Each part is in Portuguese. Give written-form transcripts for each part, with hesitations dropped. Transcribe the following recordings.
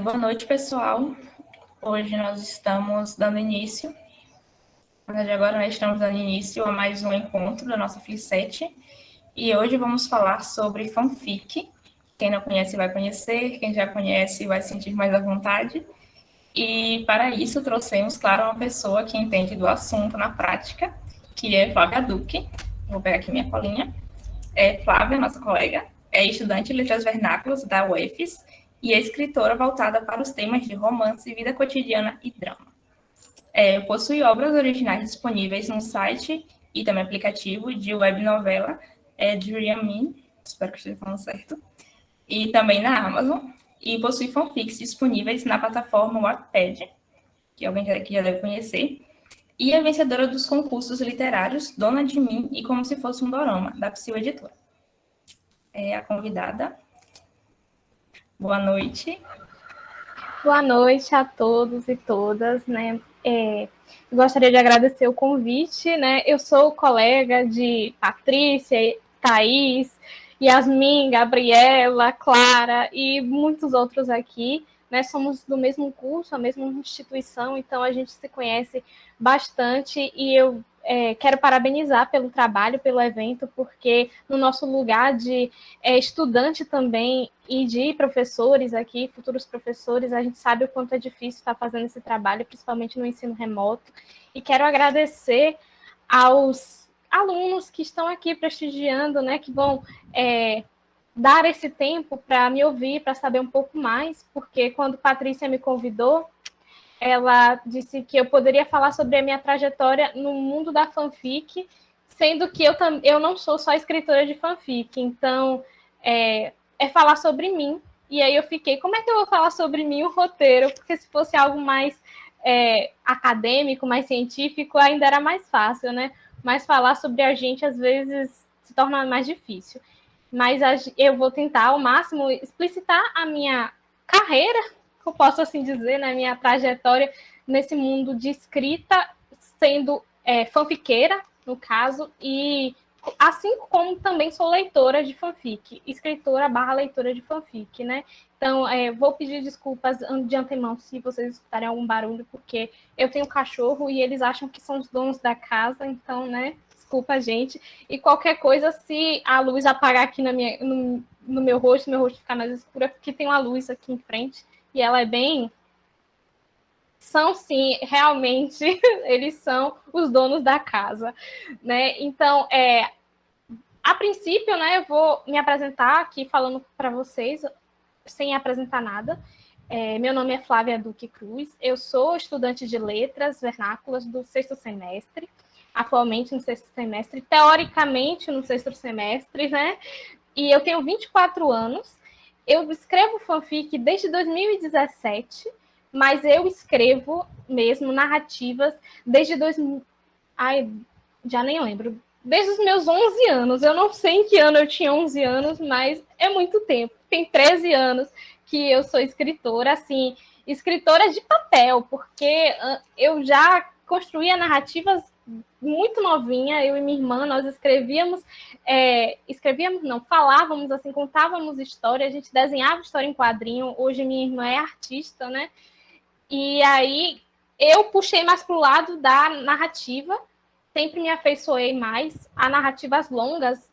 Boa noite, pessoal. Hoje nós estamos dando início, na verdade agora nós estamos dando início a mais um encontro da nossa FLI7, e hoje vamos falar sobre fanfic. Quem não conhece vai conhecer, quem já conhece vai sentir mais à vontade. E para isso trouxemos, claro, uma pessoa que entende do assunto na prática, que é Flávia Duque. Vou pegar aqui minha colinha. Flávia, nossa colega, é estudante de letras vernáculas da UFES e é escritora voltada para os temas de romance, vida cotidiana e drama. Possui obras originais disponíveis no site e também aplicativo de web novela Dream Me, espero que esteja falando certo, e também na Amazon, e possui fanfics disponíveis na plataforma Wattpad, que alguém aqui já deve conhecer, e é vencedora dos concursos literários Dona de Mim e Como Se Fosse um Dorama, da Psyu Editora. A convidada. Boa noite. Boa noite a todos e todas, né? Gostaria de agradecer o convite, né? Eu sou colega de Patrícia, Thaís, Yasmin, Gabriela, Clara e muitos outros aqui, né? Somos do mesmo curso, a mesma instituição, então a gente se conhece bastante e eu quero parabenizar pelo trabalho, pelo evento, porque no nosso lugar de estudante também e de professores aqui, futuros professores, a gente sabe o quanto é difícil estar fazendo esse trabalho, principalmente no ensino remoto. E quero agradecer aos alunos que estão aqui prestigiando, né, que vão dar esse tempo para me ouvir, para saber um pouco mais, porque quando Patrícia me convidou, ela disse que eu poderia falar sobre a minha trajetória no mundo da fanfic, sendo que eu não sou só escritora de fanfic, então é falar sobre mim. E aí eu fiquei, como é que eu vou falar sobre mim o roteiro? Porque se fosse algo mais acadêmico, mais científico, ainda era mais fácil, né? Mas falar sobre a gente, às vezes, se torna mais difícil. Mas eu vou tentar, ao máximo, explicitar a minha carreira, eu posso assim dizer, na minha trajetória nesse mundo de escrita, sendo fanfiqueira, no caso, e assim como também sou leitora de fanfic, escritora / leitora de fanfic, né? Então, vou pedir desculpas de antemão se vocês escutarem algum barulho, porque eu tenho cachorro e eles acham que são os donos da casa, então, né? Desculpa, gente. E qualquer coisa, se a luz apagar aqui no meu rosto ficar mais escuro, é porque tem uma luz aqui em frente e ela é bem... São, sim, realmente, eles são os donos da casa, né? Então, a princípio, né, eu vou me apresentar aqui falando para vocês, sem apresentar nada. Meu nome é Flávia Duque Cruz, eu sou estudante de letras vernáculas do 6º semestre, atualmente no 6º semestre, teoricamente no 6º semestre, né? E eu tenho 24 anos, eu escrevo fanfic desde 2017, mas eu escrevo mesmo narrativas desde 2000... Ai, já nem lembro. Desde os meus 11 anos. Eu não sei em que ano eu tinha 11 anos, mas é muito tempo. Tem 13 anos que eu sou escritora, assim, escritora de papel, porque eu já construía narrativas muito novinha, eu e minha irmã, nós falávamos assim, contávamos história, a gente desenhava história em quadrinho, hoje minha irmã é artista, né? E aí eu puxei mais para o lado da narrativa, sempre me afeiçoei mais a narrativas longas,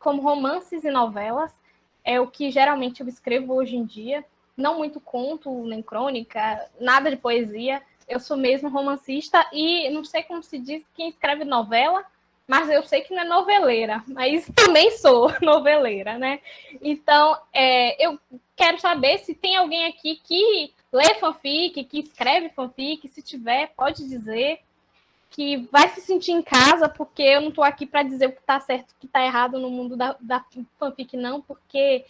como romances e novelas, é o que geralmente eu escrevo hoje em dia, não muito conto, nem crônica, nada de poesia, eu sou mesmo romancista e não sei como se diz quem escreve novela, mas eu sei que não é noveleira, mas também sou noveleira, né? Então, eu quero saber se tem alguém aqui que lê fanfic, que escreve fanfic, se tiver, pode dizer, que vai se sentir em casa, porque eu não estou aqui para dizer o que está certo e o que está errado no mundo da fanfic, não, porque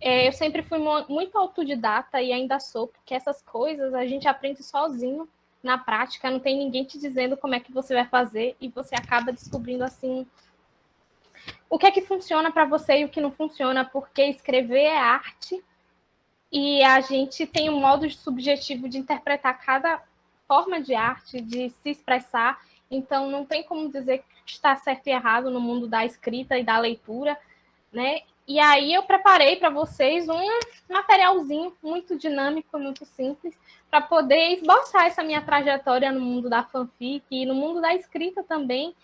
eu sempre fui muito autodidata e ainda sou, porque essas coisas a gente aprende sozinho na prática, não tem ninguém te dizendo como é que você vai fazer e você acaba descobrindo assim o que é que funciona para você e o que não funciona, porque escrever é arte e a gente tem um modo subjetivo de interpretar cada forma de arte, de se expressar, então não tem como dizer que está certo e errado no mundo da escrita e da leitura, né? E aí eu preparei para vocês um materialzinho muito dinâmico, muito simples, para poder esboçar essa minha trajetória no mundo da fanfic e no mundo da escrita também,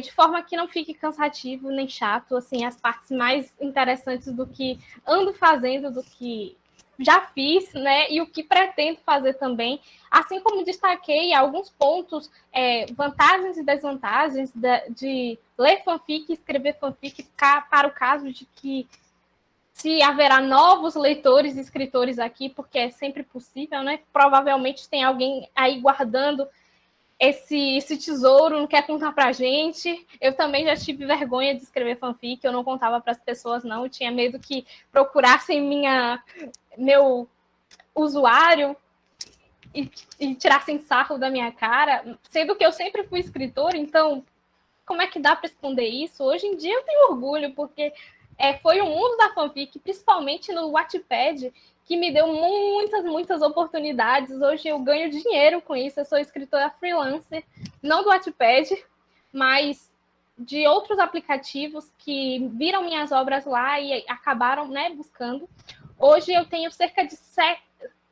de forma que não fique cansativo nem chato, assim, as partes mais interessantes do que ando fazendo, do que já fiz, né, e o que pretendo fazer também, assim como destaquei alguns pontos, vantagens e desvantagens de ler fanfic e escrever fanfic para o caso de que se haverá novos leitores e escritores aqui, porque é sempre possível, né? Provavelmente tem alguém aí guardando esse tesouro, não quer contar pra gente. Eu também já tive vergonha de escrever fanfic, eu não contava para as pessoas, não. Eu tinha medo que procurassem meu usuário e tirassem sarro da minha cara, sendo que eu sempre fui escritora, então como é que dá para esconder isso? Hoje em dia eu tenho orgulho, porque foi o mundo da fanfic, principalmente no Wattpad, que me deu muitas oportunidades. Hoje eu ganho dinheiro com isso, eu sou escritora freelancer, não do Wattpad, mas de outros aplicativos que viram minhas obras lá e acabaram, né, buscando. Hoje eu tenho cerca de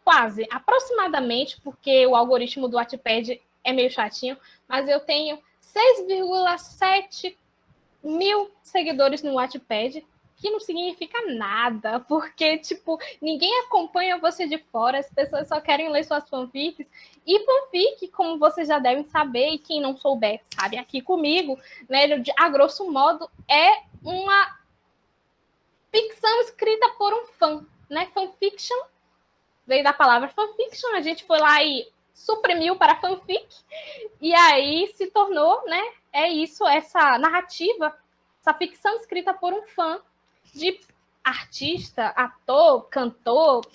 quase, aproximadamente, porque o algoritmo do Wattpad é meio chatinho, mas eu tenho 6,7 mil seguidores no Wattpad, que não significa nada, porque, tipo, ninguém acompanha você de fora, as pessoas só querem ler suas fanfics, e fanfic, como vocês já devem saber, e quem não souber sabe aqui comigo, né, a grosso modo, é uma ficção escrita por um fã, né, fanfiction, veio da palavra fanfiction, a gente foi lá e suprimiu para fanfic, e aí se tornou, né, isso, essa narrativa, essa ficção escrita por um fã de artista, ator, cantor,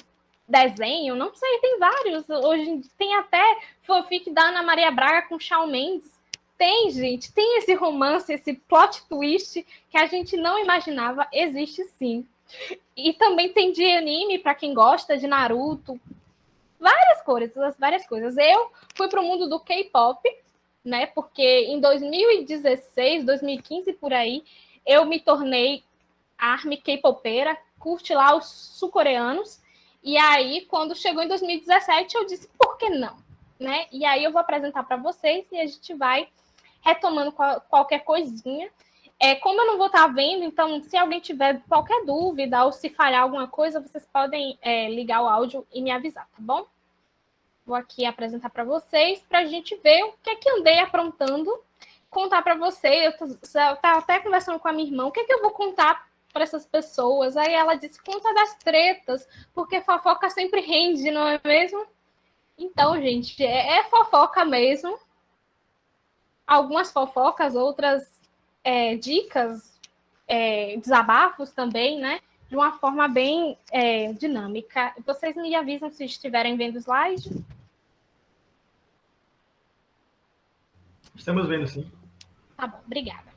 desenho, não sei, tem vários. Hoje tem até fanfic da Ana Maria Braga com Shawn Mendes. Tem, gente, tem esse romance, esse plot twist que a gente não imaginava, existe sim. E também tem de anime, para quem gosta, de Naruto, várias coisas. Eu fui para o mundo do K-pop, né? Porque em 2016, 2015 por aí, eu me tornei ARMY K-popeira, curte lá os sul-coreanos. E aí, quando chegou em 2017, eu disse, por que não? Né? E aí eu vou apresentar para vocês e a gente vai retomando qualquer coisinha. Como eu não vou estar vendo, então, se alguém tiver qualquer dúvida ou se falhar alguma coisa, vocês podem ligar o áudio e me avisar, tá bom? Vou aqui apresentar para vocês, para a gente ver o que é que andei aprontando, contar para vocês. Eu estava até conversando com a minha irmã, o que é que eu vou contar para essas pessoas? Aí ela disse, conta das tretas, porque fofoca sempre rende, não é mesmo? Então, gente, é fofoca mesmo. Algumas fofocas, outras dicas, desabafos também, né? De uma forma bem dinâmica. Vocês me avisam se estiverem vendo o slide? Estamos vendo, sim. Tá bom, obrigada.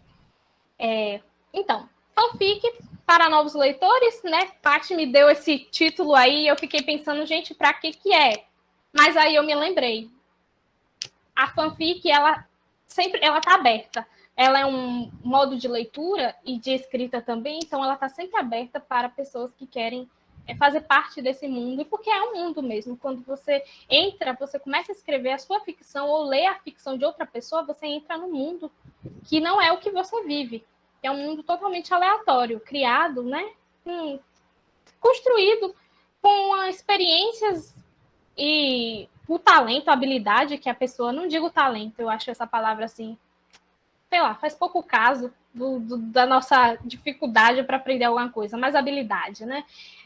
Então, fanfic para novos leitores, né? Paty me deu esse título aí e eu fiquei pensando, gente, para que é? Mas aí eu me lembrei. A fanfic, ela tá aberta. Ela é um modo de leitura e de escrita também, então ela está sempre aberta para pessoas que querem fazer parte desse mundo, e porque é um mundo mesmo. Quando você entra, você começa a escrever a sua ficção ou ler a ficção de outra pessoa, você entra no mundo que não é o que você vive. É um mundo totalmente aleatório, criado, né? Construído com experiências e o talento, a habilidade que a pessoa, não digo talento, eu acho essa palavra assim, sei lá, faz pouco caso da nossa dificuldade para aprender alguma coisa, mas habilidade, né?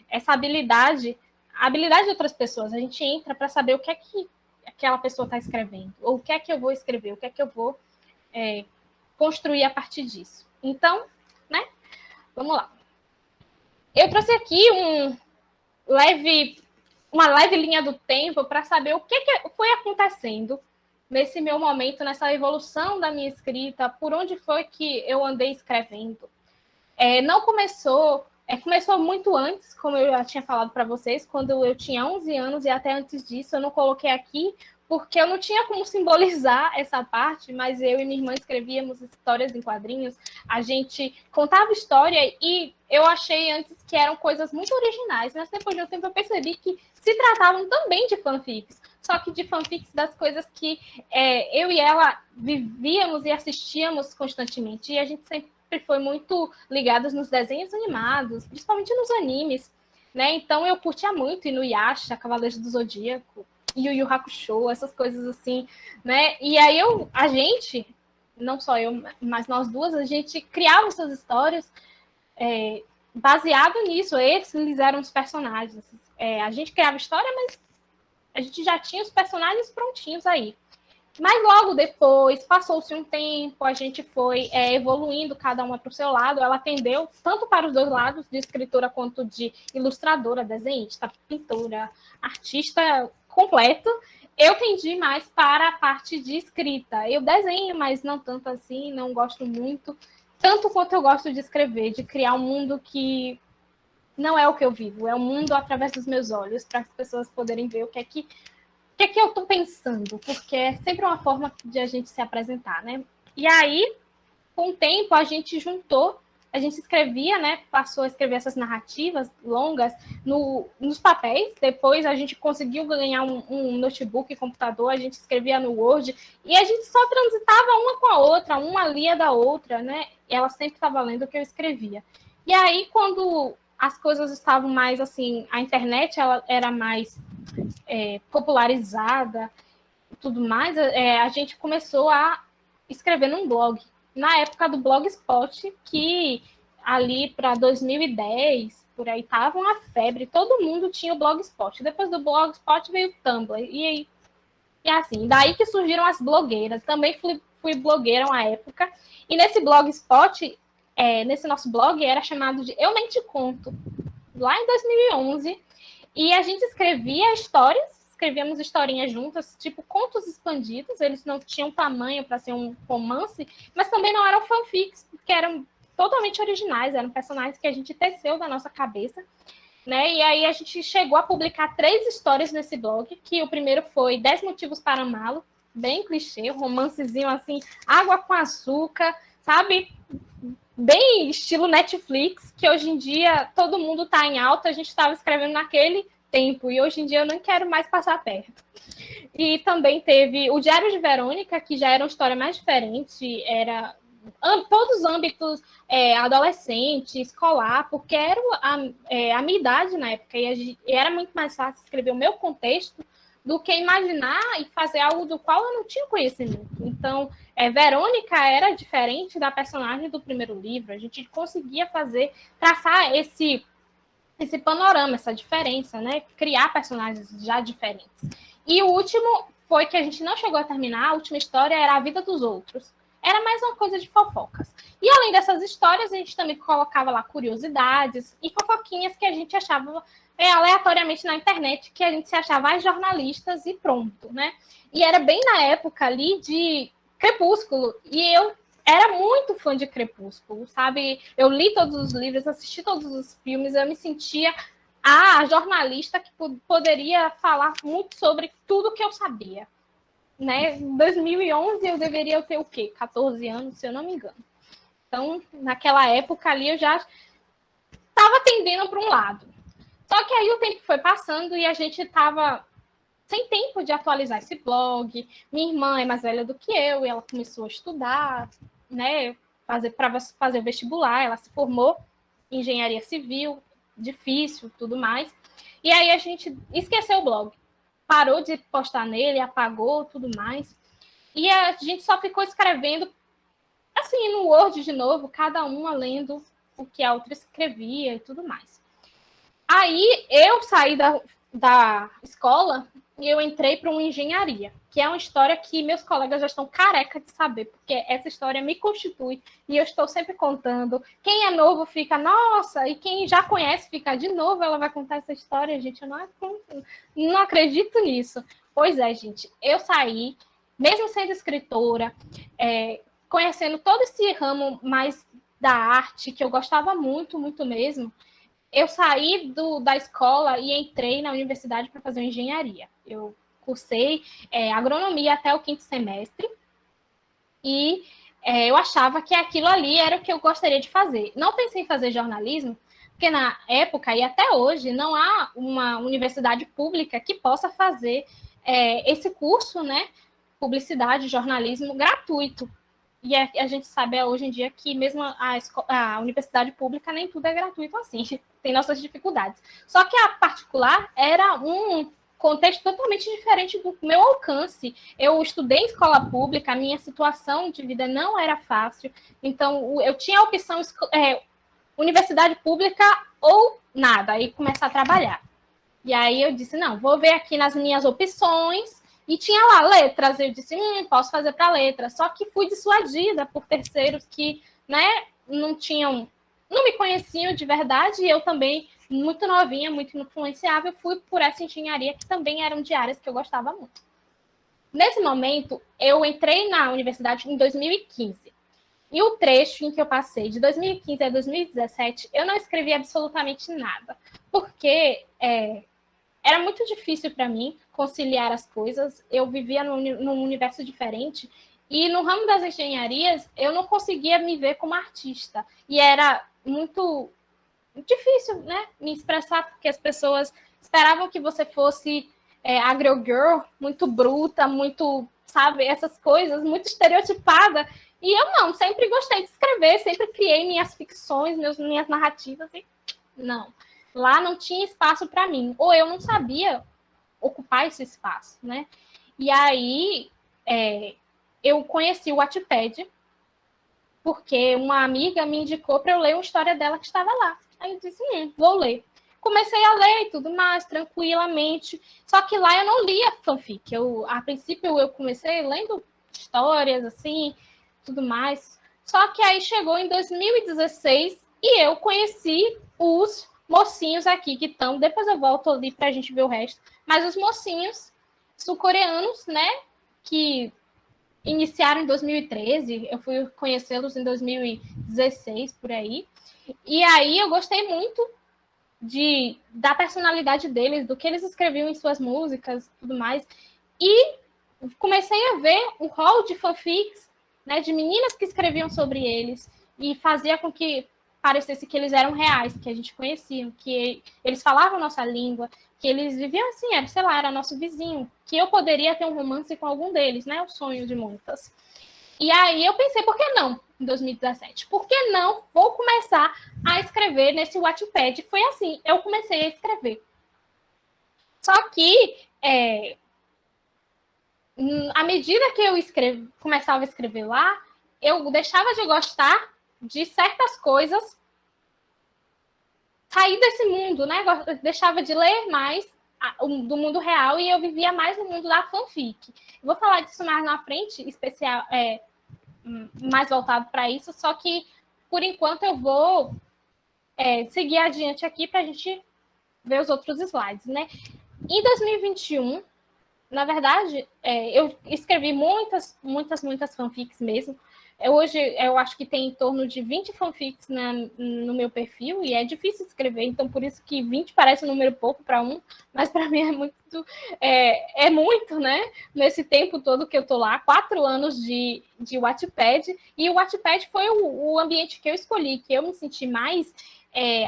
Essa habilidade, a habilidade de outras pessoas, a gente entra para saber o que é que aquela pessoa está escrevendo, ou o que é que eu vou escrever, o que é que eu vou construir a partir disso. Então, né? Vamos lá. Eu trouxe aqui uma leve linha do tempo para saber o que foi acontecendo nesse meu momento, nessa evolução da minha escrita, por onde foi que eu andei escrevendo. Não começou Começou muito antes, como eu já tinha falado para vocês, quando eu tinha 11 anos, e até antes disso eu não coloquei aqui, porque eu não tinha como simbolizar essa parte, mas eu e minha irmã escrevíamos histórias em quadrinhos, a gente contava história, e eu achei antes que eram coisas muito originais, mas depois de um tempo eu percebi que se tratavam também de fanfics, só que de fanfics das coisas que eu e ela vivíamos e assistíamos constantemente, e a gente sempre foi muito ligados nos desenhos animados, principalmente nos animes, né? Então eu curtia muito Inuyasha, Cavaleiros do Zodíaco, Yu Yu Hakusho, essas coisas assim, né? E aí a gente, não só eu, mas nós duas, a gente criava essas histórias baseado nisso. Eles eram os personagens. A gente criava história, mas a gente já tinha os personagens prontinhos aí. Mas logo depois, passou-se um tempo, a gente foi evoluindo, cada uma para o seu lado. Ela atendeu tanto para os dois lados, de escritora quanto de ilustradora, desenhista, pintora, artista completo. Eu tendi mais para a parte de escrita. Eu desenho, mas não tanto assim, não gosto muito. Tanto quanto eu gosto de escrever, de criar um mundo que não é o que eu vivo, é um mundo através dos meus olhos, para as pessoas poderem ver o que é que eu estou pensando, porque é sempre uma forma de a gente se apresentar, né? E aí, com o tempo, a gente juntou, a gente escrevia, né? Passou a escrever essas narrativas longas nos papéis. Depois a gente conseguiu ganhar um notebook, computador, a gente escrevia no Word, e a gente só transitava uma com a outra, uma lia da outra, né? Ela sempre estava lendo o que eu escrevia. E aí, quando as coisas estavam mais assim, a internet ela era mais popularizada e tudo mais, a gente começou a escrever num blog. Na época do Blogspot, que ali para 2010, por aí tava uma febre, todo mundo tinha o Blogspot. Depois do Blogspot veio o Tumblr. E assim, daí que surgiram as blogueiras. Também fui blogueira uma época. E nesse Blogspot, nesse nosso blog, era chamado de Eu Nem Te Conto, lá em 2011. E a gente escrevia escrevíamos historinhas juntas, tipo contos expandidos. Eles não tinham tamanho para ser um romance, mas também não eram fanfics, porque eram totalmente originais, eram personagens que a gente teceu da nossa cabeça, né? E aí a gente chegou a publicar 3 histórias nesse blog, que o primeiro foi 10 Motivos para Amá-lo, bem clichê, um romancezinho assim, água com açúcar, sabe? Bem estilo Netflix, que hoje em dia todo mundo está em alta, a gente estava escrevendo naquele tempo, e hoje em dia eu não quero mais passar perto. E também teve o Diário de Verônica, que já era uma história mais diferente, era todos os âmbitos adolescente, escolar, porque era a minha idade na época, e era muito mais fácil escrever o meu contexto do que imaginar e fazer algo do qual eu não tinha conhecimento. Então, Verônica era diferente da personagem do primeiro livro. A gente conseguia traçar esse panorama, essa diferença, né? Criar personagens já diferentes. E o último foi que a gente não chegou a terminar, a última história era A Vida dos Outros. Era mais uma coisa de fofocas. E além dessas histórias, a gente também colocava lá curiosidades e fofoquinhas que a gente achava aleatoriamente na internet, que a gente se achava as jornalistas e pronto, né? E era bem na época ali de Crepúsculo, e eu era muito fã de Crepúsculo, sabe? Eu li todos os livros, assisti todos os filmes, eu me sentia a jornalista que poderia falar muito sobre tudo que eu sabia, né? Em 2011 eu deveria ter o quê? 14 anos, se eu não me engano. Então, naquela época ali eu já estava tendendo para um lado. Só que aí o tempo foi passando e a gente estava sem tempo de atualizar esse blog. Minha irmã é mais velha do que eu e ela começou a estudar, né? Para fazer vestibular, ela se formou em engenharia civil, difícil, tudo mais. E aí a gente esqueceu o blog. Parou de postar nele, apagou, tudo mais. E a gente só ficou escrevendo, assim, no Word de novo, cada uma lendo o que a outra escrevia e tudo mais. Aí eu saí da escola e eu entrei para uma engenharia, que é uma história que meus colegas já estão careca de saber, porque essa história me constitui e eu estou sempre contando. Quem é novo fica, nossa, e quem já conhece fica, de novo ela vai contar essa história, gente, eu não acredito nisso. Pois é, gente, eu saí, mesmo sendo escritora, conhecendo todo esse ramo mais da arte, que eu gostava muito, muito mesmo, eu saí da escola e entrei na universidade para fazer engenharia. Eu cursei agronomia até o 5º semestre e eu achava que aquilo ali era o que eu gostaria de fazer. Não pensei em fazer jornalismo, porque na época e até hoje não há uma universidade pública que possa fazer esse curso, né, publicidade, jornalismo, gratuito. E a gente sabe hoje em dia que mesmo a universidade pública nem tudo é gratuito assim, tem nossas dificuldades. Só que a particular era um contexto totalmente diferente do meu alcance. Eu estudei em escola pública, a minha situação de vida não era fácil, então eu tinha a opção universidade pública ou nada, e começar a trabalhar. E aí eu disse, não, vou ver aqui nas minhas opções, e tinha lá letras, eu disse, posso fazer para letras, só que fui dissuadida por terceiros que, né, não me conheciam de verdade, e eu também, muito novinha, muito influenciável, fui por essa engenharia, que também eram de áreas que eu gostava muito. Nesse momento, eu entrei na universidade em 2015, e o trecho em que eu passei de 2015 a 2017, eu não escrevi absolutamente nada, porque era muito difícil para mim conciliar as coisas. Eu vivia num universo diferente e no ramo das engenharias eu não conseguia me ver como artista. E era muito difícil, né, me expressar, porque as pessoas esperavam que você fosse agro-girl, muito bruta, muito, sabe, essas coisas, muito estereotipada. E eu não, sempre gostei de escrever, sempre criei minhas ficções, minhas narrativas. E não, lá não tinha espaço para mim. Ou eu não sabia ocupar esse espaço, né? E aí eu conheci o Wattpad, porque uma amiga me indicou para eu ler uma história dela que estava lá. Aí eu disse, vou ler. Comecei a ler e tudo mais, tranquilamente. Só que lá eu não lia fanfic. A princípio, eu comecei lendo histórias, assim, tudo mais. Só que aí chegou em 2016 e eu conheci os mocinhos aqui que estão... Depois eu volto ali para a gente ver o resto. Mas os mocinhos sul-coreanos, né, que iniciaram em 2013. Eu fui conhecê-los em 2016, por aí. E aí eu gostei muito da personalidade deles, do que eles escreviam em suas músicas e tudo mais. E comecei a ver um rol de fanfics, né, de meninas que escreviam sobre eles e fazia com que parecesse que eles eram reais, que a gente conhecia, que eles falavam nossa língua, que eles viviam assim, sei lá, era nosso vizinho, que eu poderia ter um romance com algum deles, né, o sonho de muitas. E aí eu pensei, por que não, em 2017? Por que não vou começar a escrever nesse Wattpad? Foi assim, eu comecei a escrever. Só que, à medida que eu começava a escrever lá, eu deixava de gostar de certas coisas, sair desse mundo, né? Eu deixava de ler mais do mundo real e eu vivia mais no mundo da fanfic. Eu vou falar disso mais na frente, especial, mais voltado para isso, só que, por enquanto, eu vou seguir adiante aqui para a gente ver os outros slides, né? Em 2021, na verdade, eu escrevi muitas fanfics mesmo. Hoje, eu acho que tem em torno de 20 fanfics no meu perfil, e é difícil escrever, então por isso que 20 parece um número pouco para um, mas para mim é muito, né? Nesse tempo todo que eu tô lá, 4 anos de Wattpad, e o Wattpad foi o ambiente que eu escolhi, que eu me senti mais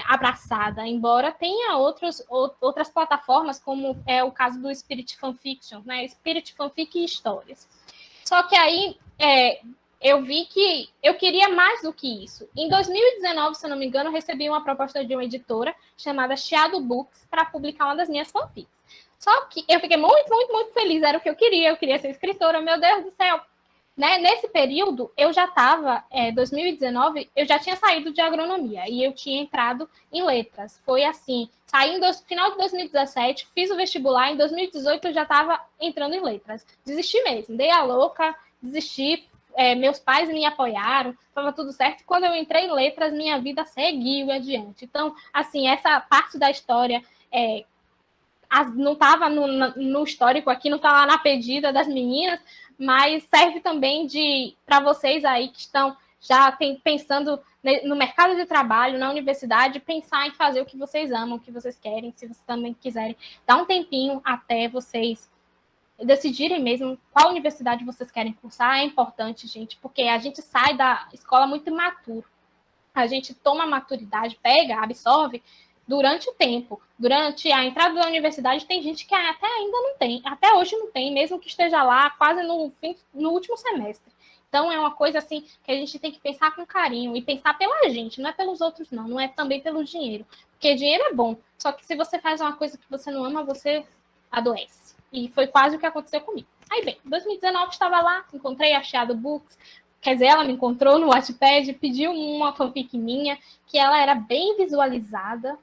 abraçada, embora tenha outras plataformas, como é o caso do Spirit Fanfiction, né? Spirit Fanfic e histórias. Só que aí eu vi que eu queria mais do que isso. Em 2019, se eu não me engano, eu recebi uma proposta de uma editora chamada Chiado Books para publicar uma das minhas fanfics. Só que eu fiquei muito feliz, era o que eu queria ser escritora, meu Deus do céu. Né? Nesse período, eu já estava, 2019, eu já tinha saído de agronomia e eu tinha entrado em letras. Foi assim, saí no final de 2017, fiz o vestibular, em 2018 eu já estava entrando em letras. Desisti mesmo, dei a louca, desisti, meus pais me apoiaram, estava tudo certo. Quando eu entrei em letras, minha vida seguiu adiante. Então, assim, essa parte da história não estava no histórico aqui, não está lá na pedida das meninas, mas serve também para vocês aí que estão já pensando no mercado de trabalho, na universidade, pensar em fazer o que vocês amam, o que vocês querem, se vocês também quiserem dar um tempinho até vocês decidirem mesmo qual universidade vocês querem cursar, é importante, gente, porque a gente sai da escola muito imaturo. A gente toma maturidade, pega, absorve durante o tempo. Durante a entrada da universidade, tem gente que até ainda não tem, até hoje não tem, mesmo que esteja lá quase no último semestre. Então, é uma coisa assim que a gente tem que pensar com carinho e pensar pela gente, não é pelos outros, não é também pelo dinheiro. Porque dinheiro é bom, só que se você faz uma coisa que você não ama, você adoece. E foi quase o que aconteceu comigo. Aí, bem, em 2019 estava lá, encontrei a Chiado Books, quer dizer, ela me encontrou no Wattpad, pediu uma fanfic minha, que ela era bem visualizada,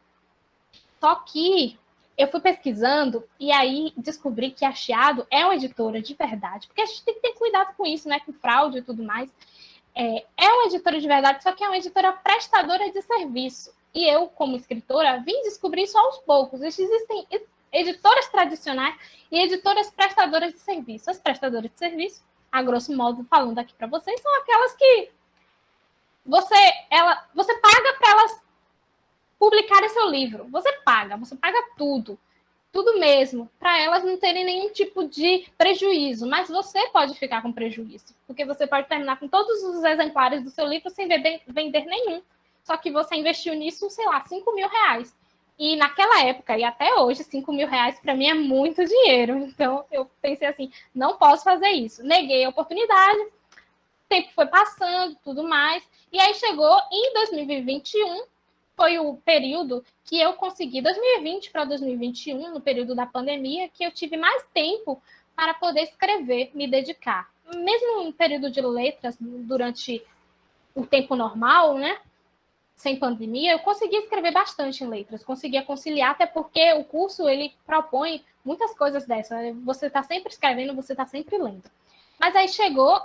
só que eu fui pesquisando e aí descobri que a Chiado é uma editora de verdade, porque a gente tem que ter cuidado com isso, né, com fraude e tudo mais. É uma editora de verdade, só que é uma editora prestadora de serviço. E eu, como escritora, vim descobrir isso aos poucos. Existem editoras tradicionais e editoras prestadoras de serviço. As prestadoras de serviço, a grosso modo, falando aqui para vocês, são aquelas que você paga para elas publicarem seu livro. Você paga tudo mesmo, para elas não terem nenhum tipo de prejuízo. Mas você pode ficar com prejuízo, porque você pode terminar com todos os exemplares do seu livro sem vender nenhum. Só que você investiu nisso, sei lá, R$5.000. E naquela época, e até hoje, R$5.000 para mim é muito dinheiro. Então, eu pensei assim, não posso fazer isso. Neguei a oportunidade, o tempo foi passando, tudo mais. E aí chegou em 2021, foi o período que eu consegui, 2020 para 2021, no período da pandemia, que eu tive mais tempo para poder escrever, me dedicar. Mesmo em período de letras, durante o tempo normal, né? Sem pandemia, eu consegui escrever bastante em letras, conseguia conciliar, até porque o curso, ele propõe muitas coisas dessas. Você está sempre escrevendo, você está sempre lendo. Mas aí chegou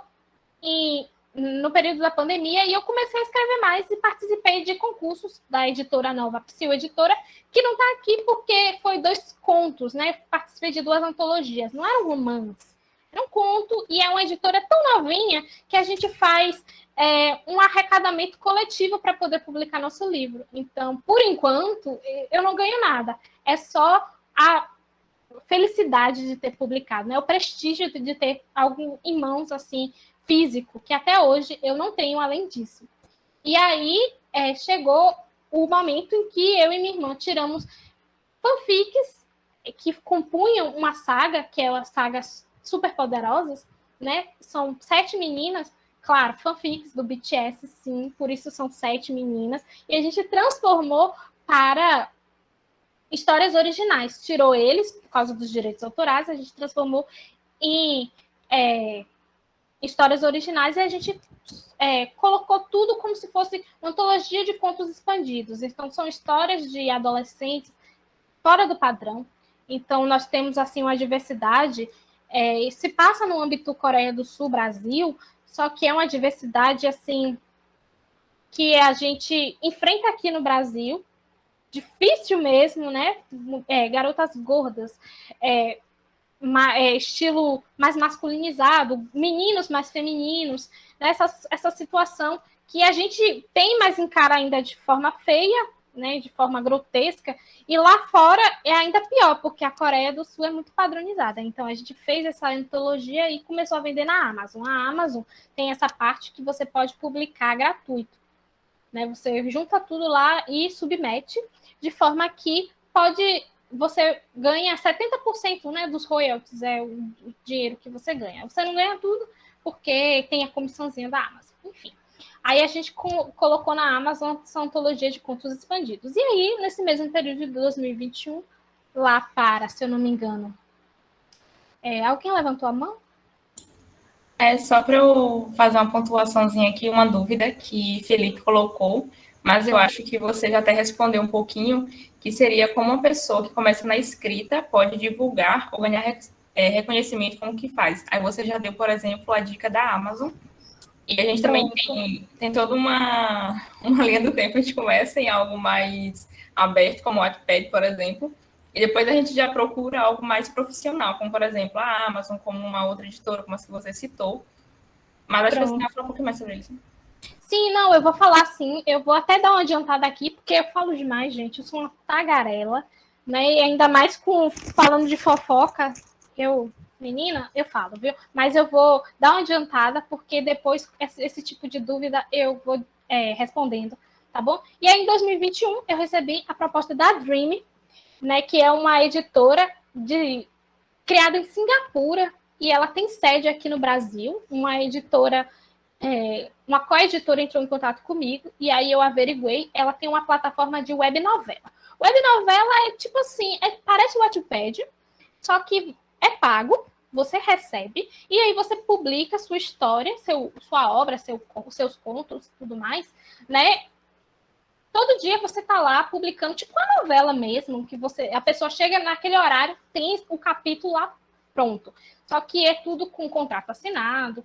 no período da pandemia e eu comecei a escrever mais e participei de concursos da editora Nova Psil Editora, que não está aqui porque foi 2 contos, né? Participei de 2 antologias, não eram romances. Era um conto e é uma editora tão novinha que a gente faz um arrecadamento coletivo para poder publicar nosso livro. Então, por enquanto, eu não ganho nada. É só a felicidade de ter publicado, né? O prestígio de ter algo em mãos, assim, físico, que até hoje eu não tenho além disso. E aí chegou o momento em que eu e minha irmã tiramos fanfics que compunham uma saga, que é uma saga super poderosas, né? São 7 meninas, claro, fanfics do BTS, sim, por isso são 7 meninas, e a gente transformou para histórias originais. Tirou eles, por causa dos direitos autorais, a gente transformou em histórias originais e a gente colocou tudo como se fosse uma antologia de contos expandidos. Então, são histórias de adolescentes fora do padrão. Então, nós temos, assim, uma diversidade. Se passa no âmbito Coreia do Sul, Brasil, só que é uma diversidade, assim, que a gente enfrenta aqui no Brasil, difícil mesmo, né? Garotas gordas, estilo mais masculinizado, meninos mais femininos, né? Essa situação que a gente tem, mas encara ainda de forma feia, né? De forma grotesca, e lá fora é ainda pior, porque a Coreia do Sul é muito padronizada. Então a gente fez essa antologia e começou a vender na Amazon. A Amazon tem essa parte que você pode publicar gratuito, né? Você junta tudo lá e submete, de forma que você ganha 70%, né, dos royalties, é o dinheiro que você ganha. Você não ganha tudo, porque tem a comissãozinha da Amazon. Enfim. Aí a gente colocou na Amazon essa antologia de contos expandidos. E aí, nesse mesmo período de 2021, lá para, se eu não me engano, alguém levantou a mão? Só para eu fazer uma pontuaçãozinha aqui, uma dúvida que Felipe colocou, mas eu acho que você já até respondeu um pouquinho, que seria como uma pessoa que começa na escrita pode divulgar ou ganhar reconhecimento com o que faz. Aí você já deu, por exemplo, a dica da Amazon, e a gente também tem toda uma linha do tempo, a gente começa em algo mais aberto, como o Wattpad, por exemplo, e depois a gente já procura algo mais profissional, como, por exemplo, a Amazon, como uma outra editora, como as que você citou. Mas acho que você vai falar um pouquinho mais sobre isso. Sim, não, eu vou falar sim. Eu vou até dar uma adiantada aqui, porque eu falo demais, gente. Eu sou uma tagarela, né? E ainda mais falando de fofoca, menina, eu falo, viu? Mas eu vou dar uma adiantada, porque depois esse tipo de dúvida eu vou respondendo, tá bom? E aí, em 2021, eu recebi a proposta da Dream, né? Que é uma editora criada em Singapura, e ela tem sede aqui no Brasil, uma editora. Uma coeditora entrou em contato comigo e aí eu averiguei, ela tem uma plataforma de web novela. Web novela é tipo assim, parece o Wattpad, só que é pago, você recebe, e aí você publica sua história, sua obra, seus contos, tudo mais, né? Todo dia você tá lá publicando, tipo uma novela mesmo, que a pessoa chega naquele horário, tem o capítulo lá pronto. Só que é tudo com contrato assinado,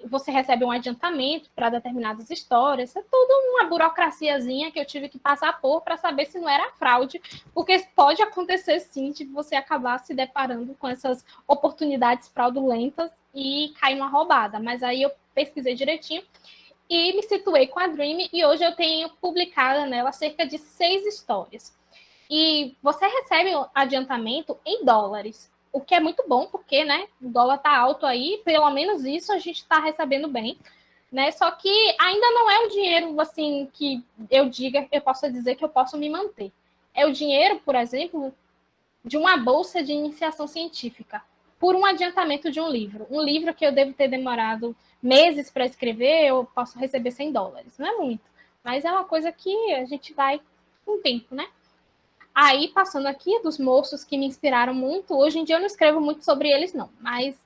você recebe um adiantamento para determinadas histórias, é tudo uma burocraciazinha que eu tive que passar para saber se não era fraude, porque pode acontecer sim de você acabar se deparando com essas oportunidades fraudulentas e cair uma roubada. Mas aí eu pesquisei direitinho e me situei com a Dream, e hoje eu tenho publicado nela cerca de 6 histórias. E você recebe o adiantamento em dólares, o que é muito bom, porque, né, o dólar está alto aí, pelo menos isso a gente está recebendo bem, né? Só que ainda não é um dinheiro, assim, que eu possa dizer que eu posso me manter. É o dinheiro, por exemplo, de uma bolsa de iniciação científica, por um adiantamento de um livro. Um livro que eu devo ter demorado meses para escrever, eu posso receber $100. Não é muito, mas é uma coisa que a gente vai com o tempo, né? Aí, passando aqui dos moços que me inspiraram muito, hoje em dia eu não escrevo muito sobre eles, não, mas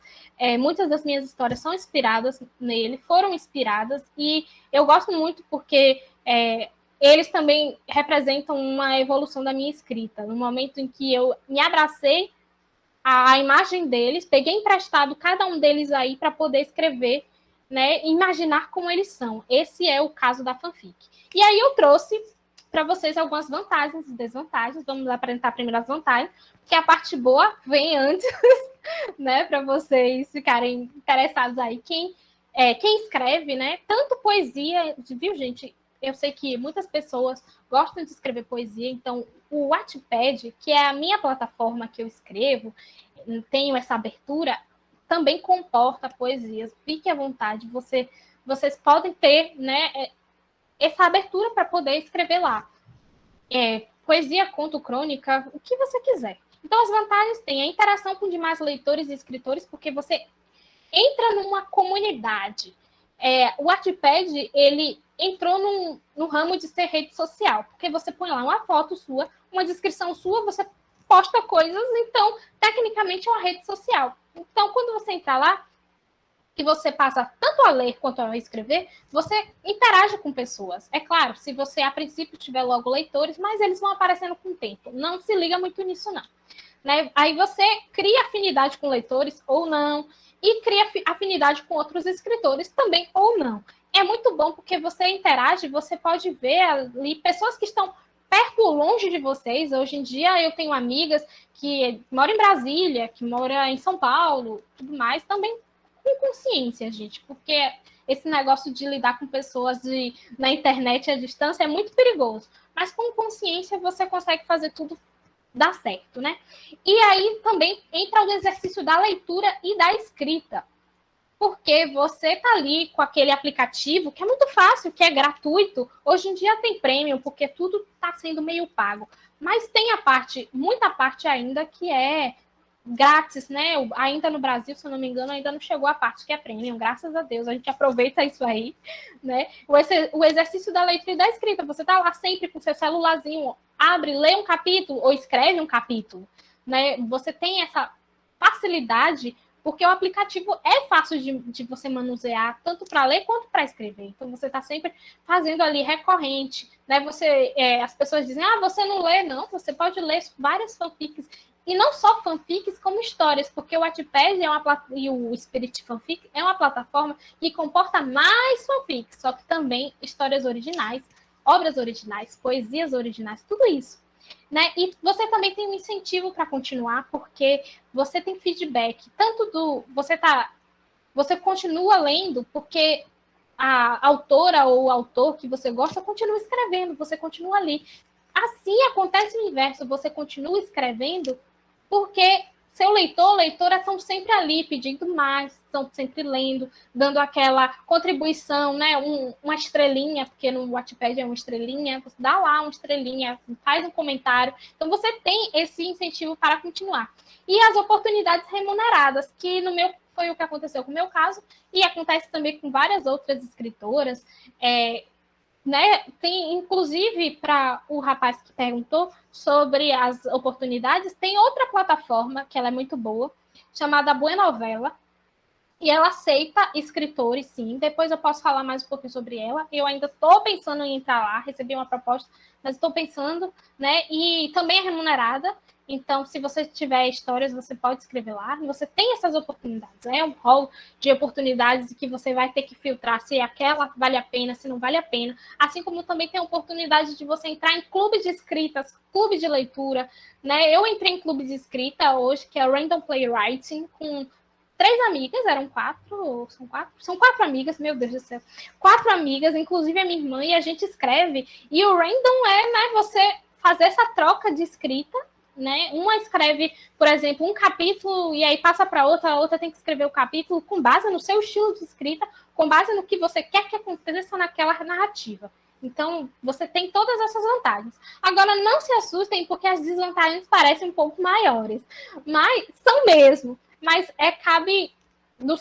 muitas das minhas histórias são inspiradas nele, foram inspiradas, e eu gosto muito porque eles também representam uma evolução da minha escrita. No momento em que eu me abracei a imagem deles, peguei emprestado cada um deles aí para poder escrever, né, imaginar como eles são. Esse é o caso da fanfic. E aí eu trouxe para vocês algumas vantagens e desvantagens. Vamos apresentar primeiro as vantagens, porque a parte boa vem antes, né, para vocês ficarem interessados aí. Quem escreve, né, tanto poesia, viu, gente? Eu sei que muitas pessoas gostam de escrever poesia, então o Wattpad, que é a minha plataforma que eu escrevo, tenho essa abertura, também comporta poesias. Fique à vontade, vocês podem ter, né, essa abertura para poder escrever lá. Poesia, conto, crônica, o que você quiser. Então, as vantagens têm a interação com demais leitores e escritores, porque você entra numa comunidade. O Wattpad, ele entrou no ramo de ser rede social, porque você põe lá uma foto sua, uma descrição sua, você posta coisas, então, tecnicamente, é uma rede social. Então, quando você entrar lá, que você passa tanto a ler quanto a escrever, você interage com pessoas. É claro, se você, a princípio, tiver logo leitores, mas eles vão aparecendo com o tempo. Não se liga muito nisso, não. Né? Aí você cria afinidade com leitores ou não, e cria afinidade com outros escritores também ou não. É muito bom porque você interage, você pode ver ali pessoas que estão perto ou longe de vocês. Hoje em dia eu tenho amigas que moram em Brasília, que moram em São Paulo, tudo mais, também com consciência, gente, porque esse negócio de lidar com pessoas na internet à distância é muito perigoso, mas com consciência você consegue fazer tudo dar certo, né? E aí também entra o exercício da leitura e da escrita, porque você tá ali com aquele aplicativo que é muito fácil, que é gratuito. Hoje em dia tem prêmio, porque tudo está sendo meio pago, mas tem muita parte ainda que é grátis, né? Ainda no Brasil, se eu não me engano, ainda não chegou a parte que é premium, graças a Deus, a gente aproveita isso aí, né? O exercício da leitura e da escrita, você tá lá sempre com seu celularzinho, abre, lê um capítulo ou escreve um capítulo, né? Você tem essa facilidade, porque o aplicativo é fácil de você manusear, tanto para ler quanto para escrever. Então, você está sempre fazendo ali recorrente, né? As pessoas dizem, você não lê, não, você pode ler várias fanfics. E não só fanfics, como histórias, porque o Wattpad e o Spirit Fanfic é uma plataforma que comporta mais fanfics, só que também histórias originais, obras originais, poesias originais, tudo isso. Né? E você também tem um incentivo para continuar, porque você tem feedback, você continua lendo, porque a autora ou o autor que você gosta continua escrevendo, você continua ali. Assim acontece o inverso, você continua escrevendo porque seu leitor, leitora estão sempre ali pedindo mais, estão sempre lendo, dando aquela contribuição, né? Uma estrelinha, porque no Wattpad é uma estrelinha, você dá lá uma estrelinha, faz um comentário. Então você tem esse incentivo para continuar. E as oportunidades remuneradas, que no meu foi o que aconteceu com o meu caso, e acontece também com várias outras escritoras, né? Tem, inclusive, para o rapaz que perguntou sobre as oportunidades, tem outra plataforma que ela é muito boa, chamada Buenovela, e ela aceita escritores, sim. Depois eu posso falar mais um pouquinho sobre ela. Eu ainda estou pensando em entrar lá, recebi uma proposta, mas estou pensando, né? E também é remunerada. Então, se você tiver histórias, você pode escrever lá. Você tem essas oportunidades, né? Um rol de oportunidades que você vai ter que filtrar se aquela vale a pena, se não vale a pena. Assim como também tem a oportunidade de você entrar em clubes de escritas, clube de leitura, né? Eu entrei em clube de escrita hoje, que é o Random Playwriting, com 3 amigas, eram 4, são 4 amigas, meu Deus do céu, 4 amigas, inclusive a minha irmã, e a gente escreve, e o random é, né, você fazer essa troca de escrita, né, uma escreve, por exemplo, um capítulo, e aí passa para outra, a outra tem que escrever o capítulo com base no seu estilo de escrita, com base no que você quer que aconteça naquela narrativa. Então, você tem todas essas vantagens. Agora, não se assustem, porque as desvantagens parecem um pouco maiores, mas são mesmo. Mas cabe do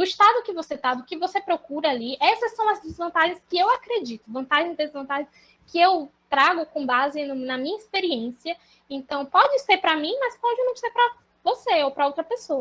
estado que você está, do que você procura ali. Essas são as desvantagens que eu acredito, vantagens e desvantagens que eu trago com base na minha experiência. Então, pode ser para mim, mas pode não ser para você ou para outra pessoa.